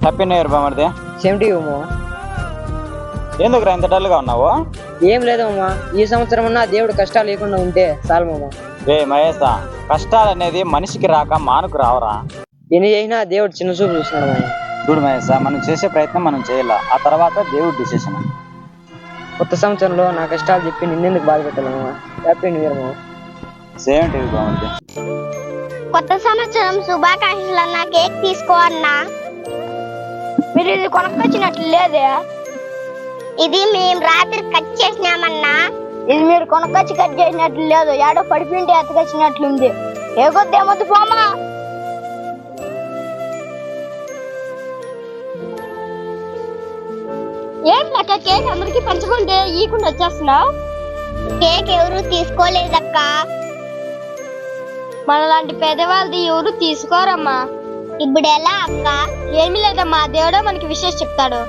Happy new year బామర్ది. Same to you మామ. ఎందుకురా ఇంత డల్గా ఉన్నావు? ఏం లేదు మామ, ఈ సంవత్సరం అన్నా దేవుడు కష్టాలు లేకుండా ఉంటే చాలు మామ. రే మహేశ, కష్టాలు అనేది మనిషికి రాక మానుకు రావరా. ఎన్ని చేసినా దేవుడు చిన్న చూపు చూస్తున్నాడు మామ. చూడు మహేశ, మనం చేసే ప్రయత్నం మనం చేయాల, ఆ తర్వాత దేవుడు డిసిషన్. కొత్త సంవత్సరంలో నా కష్టాలు చెప్పి నిన్నెందుకు బాధ పెట్టాలి మామ. హ్యాపీ న్యూ ఇయర్ మామ. సేమ్ టు యూ బామర్ది. కొత్త సంవత్సరం శుభాకాంక్షలు అన్నా. కేక్ తీసుకో అన్నా. మీరు ఇది కొనుక్కొచ్చినట్లు లేదే. ఇది మేము రాత్రి కట్ చేసినామన్నా. ఇది మీరు కొనుక్కొచ్చి కట్ చేసినట్లు లేదు, ఏడో పడిపిండి ఎత్తకొచ్చినట్లుంది. ఏ కొద్ది ఏమొద్దు పోమా. ఏం లెక్క కేక్ అందరికి పంచుకుంటే ఈకుండా వచ్చేస్తున్నావు? కేక్ ఎవరు తీసుకోలేదక్క. మనలాంటి పేదవాళ్ళది ఎవరు తీసుకోరమ్మా. ఇప్పుడు ఎలా అక్క? ఏమీ లేదమ్మా, దేవుడే మనకి విషయం చెప్తాడు.